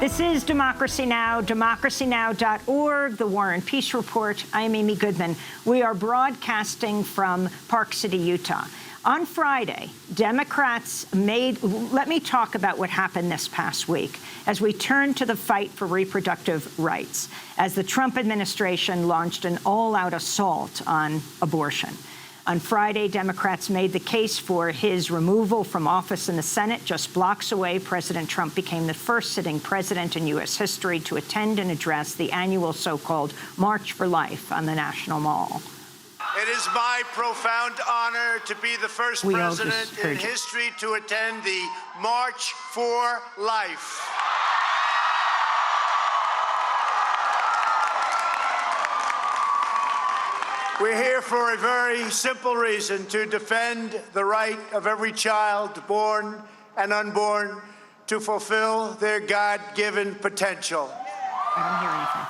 This is Democracy Now!, democracynow.org, the War and Peace Report. I am Amy Goodman. We are broadcasting from Park City, Utah. On Friday, Democrats let me talk about what happened this past week as we turn to the fight for reproductive rights, as the Trump administration launched an all-out assault on abortion. On Friday, Democrats made the case for his removal from office in the Senate. Just blocks away, President Trump became the first sitting president in U.S. history to attend and address the annual so-called March for Life on the National Mall. It is my profound honor to be the first president in history to attend the March for Life. We're here for a very simple reason: to defend the right of every child, born and unborn, to fulfill their God-given potential. I don't hear anything.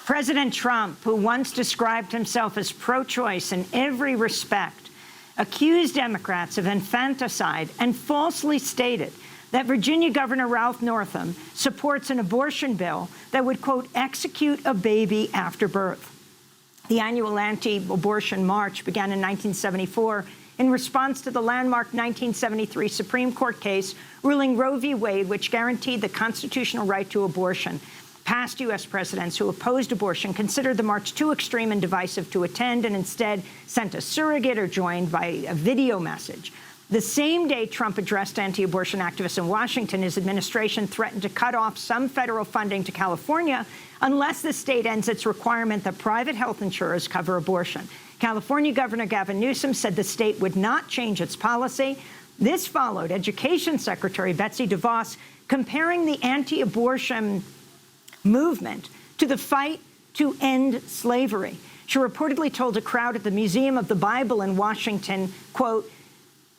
President Trump, who once described himself as pro-choice in every respect, accused Democrats of infanticide and falsely stated that Virginia Governor Ralph Northam supports an abortion bill that would, quote, execute a baby after birth. The annual anti-abortion march began in 1974 in response to the landmark 1973 Supreme Court case ruling Roe v. Wade, which guaranteed the constitutional right to abortion. Past U.S. presidents who opposed abortion considered the march too extreme and divisive to attend and instead sent a surrogate or joined by a video message. The same day Trump addressed anti-abortion activists in Washington, his administration threatened to cut off some federal funding to California unless the state ends its requirement that private health insurers cover abortion. California Governor Gavin Newsom said the state would not change its policy. This followed Education Secretary Betsy DeVos comparing the anti-abortion movement to the fight to end slavery. She reportedly told a crowd at the Museum of the Bible in Washington, quote,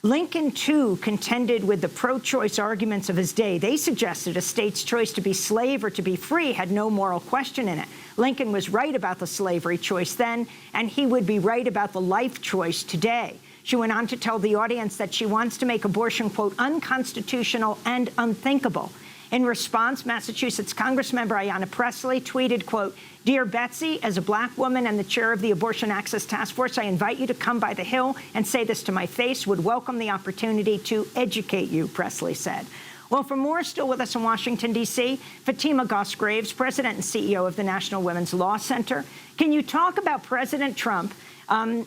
Lincoln, too, contended with the pro-choice arguments of his day. They suggested a state's choice to be slave or to be free had no moral question in it. Lincoln was right about the slavery choice then, and he would be right about the life choice today. She went on to tell the audience that she wants to make abortion, quote, unconstitutional and unthinkable. In response, Massachusetts Congressmember Ayanna Pressley tweeted, quote, Dear Betsy, as a black woman and the chair of the Abortion Access Task Force, I invite you to come by the Hill and say this to my face. Would welcome the opportunity to educate you, Pressley said. Well, for more, still with us in Washington, D.C., Fatima Goss Graves, president and CEO of the National Women's Law Center. Can you talk about President Trump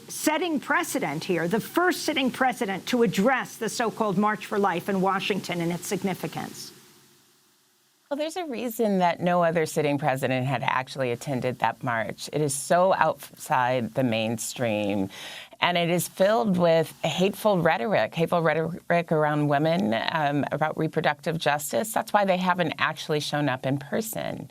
setting precedent here, the first sitting president to address the so-called March for Life in Washington and its significance? Well, there's a reason that no other sitting president had actually attended that march. It is so outside the mainstream, and it is filled with hateful rhetoric around women, about reproductive justice. That's why they haven't actually shown up in person.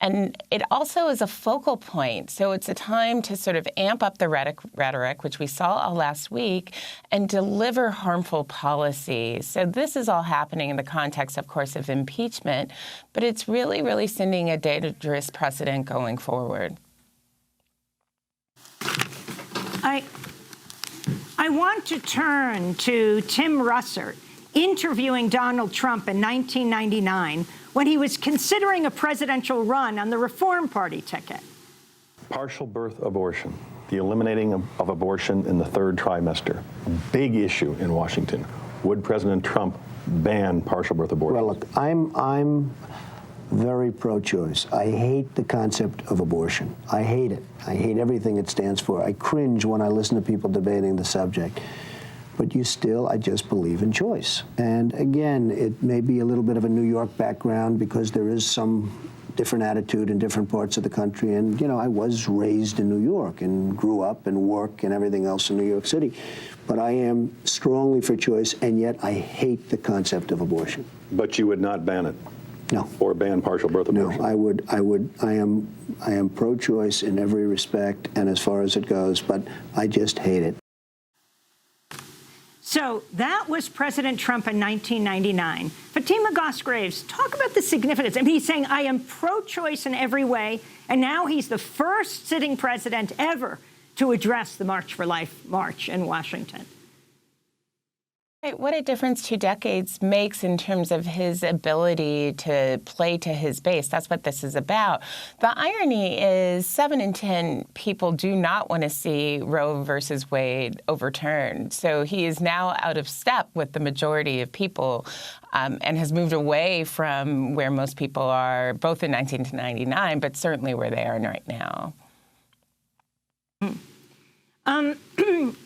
And it also is a focal point. So it's a time to sort of amp up the rhetoric, which we saw all last week, and deliver harmful policy. So this is all happening in the context, of course, of impeachment, but it's really, really sending a dangerous precedent going forward. I want to turn to Tim Russert interviewing Donald Trump in 1999 when he was considering a presidential run on the Reform Party ticket. Partial birth abortion, the eliminating of abortion in the third trimester, big issue in Washington. Would President Trump ban partial birth abortion? Well, look, I'm very pro-choice. I hate the concept of abortion. I hate it. I hate everything it stands for. I cringe when I listen to people debating the subject. But I just believe in choice. And again, it may be a little bit of a New York background because there is some different attitude in different parts of the country. And, you know, I was raised in New York and grew up and work and everything else in New York City. But I am strongly for choice, and yet I hate the concept of abortion. But you would not ban it? No. Or ban partial birth abortion? No, I am pro-choice in every respect and as far as it goes, but I just hate it. So that was President Trump in 1999. Fatima Goss Graves, talk about the significance. I mean, he's saying, I am pro-choice in every way, and now he's the first sitting president ever to address the March for Life march in Washington. What a difference 2 decades makes in terms of his ability to play to his base. That's what this is about. The irony is 7 in 10 people do not want to see Roe versus Wade overturned. So he is now out of step with the majority of people and has moved away from where most people are, both in 1999, but certainly where they are right now.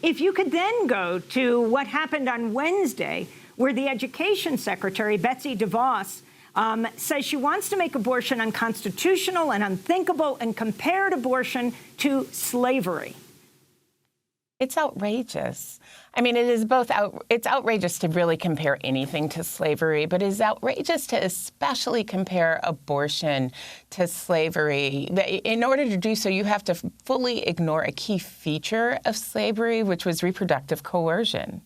If you could then go to what happened on Wednesday, where the Education Secretary, Betsy DeVos, says she wants to make abortion unconstitutional and unthinkable and compared abortion to slavery. It's outrageous. I mean, it is both it's outrageous to really compare anything to slavery, but it is outrageous to especially compare abortion to slavery. In order to do so, you have to fully ignore a key feature of slavery, which was reproductive coercion.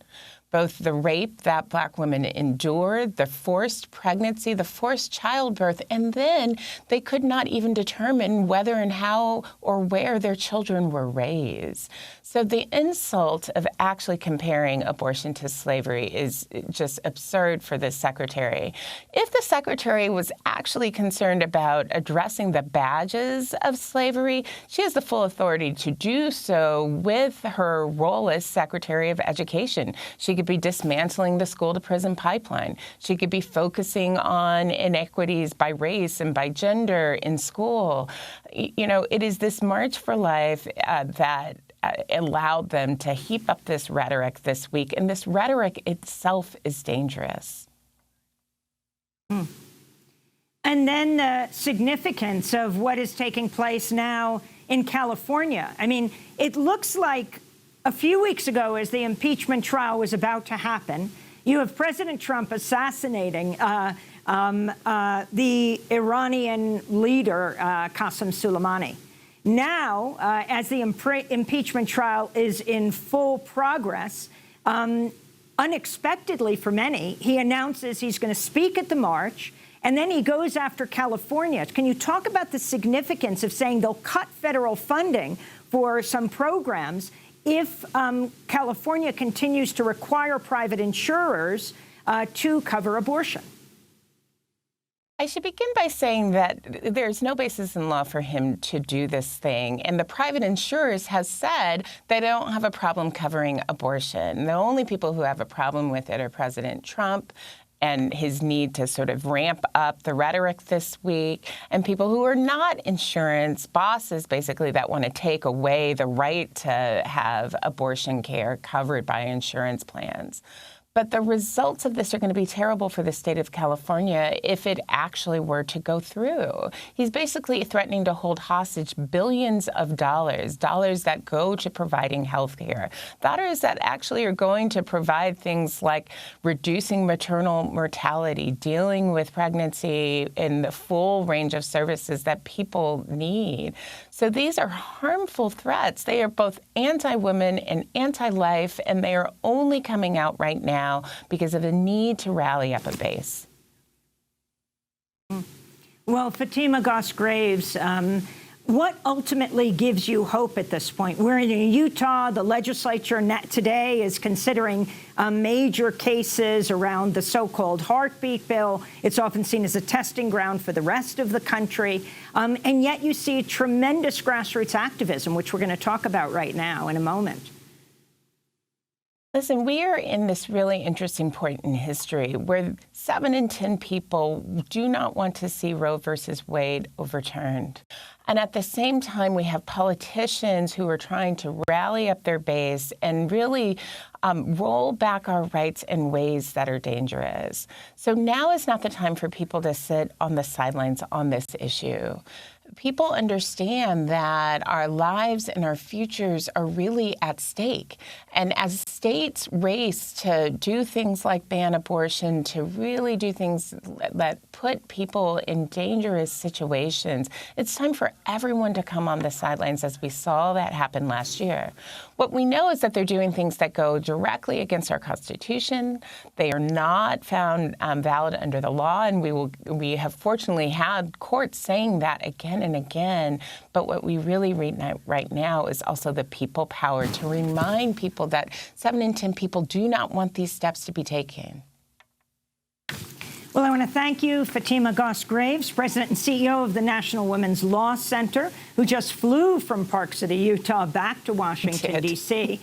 Both the rape that Black women endured, the forced pregnancy, the forced childbirth, and then they could not even determine whether and how or where their children were raised. So the insult of actually comparing abortion to slavery is just absurd for this secretary. If the secretary was actually concerned about addressing the badges of slavery, she has the full authority to do so with her role as Secretary of Education. She could be dismantling the school-to-prison pipeline. She could be focusing on inequities by race and by gender in school. You know, it is this March for Life that allowed them to heap up this rhetoric this week, and this rhetoric itself is dangerous. And then the significance of what is taking place now in California. I mean, it looks like a few weeks ago, as the impeachment trial was about to happen, you have President Trump assassinating the Iranian leader, Qasem Soleimani. Now, as the impeachment trial is in full progress, unexpectedly for many, he announces he's going to speak at the march, and then he goes after California. Can you talk about the significance of saying they'll cut federal funding for some programs if California continues to require private insurers to cover abortion? I should begin by saying that there's no basis in law for him to do this thing. And the private insurers have said they don't have a problem covering abortion. The only people who have a problem with it are President Trump and his need to sort of ramp up the rhetoric this week, and people who are not insurance bosses, basically, that want to take away the right to have abortion care covered by insurance plans. But the results of this are going to be terrible for the state of California if it actually were to go through. He's basically threatening to hold hostage billions of dollars that go to providing health care, dollars that actually are going to provide things like reducing maternal mortality, dealing with pregnancy in the full range of services that people need. So these are harmful threats. They are both anti-women and anti-life, and they are only coming out right now because of a need to rally up a base. Well, Fatima Goss Graves, what ultimately gives you hope at this point? We're in Utah. The legislature today is considering major cases around the so-called heartbeat bill. It's often seen as a testing ground for the rest of the country. And yet you see tremendous grassroots activism, which we're going to talk about right now in a moment. Listen, we are in this really interesting point in history where 7 in 10 people do not want to see Roe versus Wade overturned. And at the same time, we have politicians who are trying to rally up their base and really roll back our rights in ways that are dangerous. So now is not the time for people to sit on the sidelines on this issue. People understand that our lives and our futures are really at stake. And as states race to do things like ban abortion, to really do things that put people in dangerous situations, it's time for everyone to come on the sidelines, as we saw that happen last year. What we know is that they're doing things that go directly against our Constitution. They are not found valid under the law, and we have fortunately had courts saying that again and again. But what we really read right now is also the people power to remind people that 7 in 10 people do not want these steps to be taken. Well, I want to thank you, Fatima Goss Graves, President and CEO of the National Women's Law Center, who just flew from Park City, Utah, back to Washington, D.C.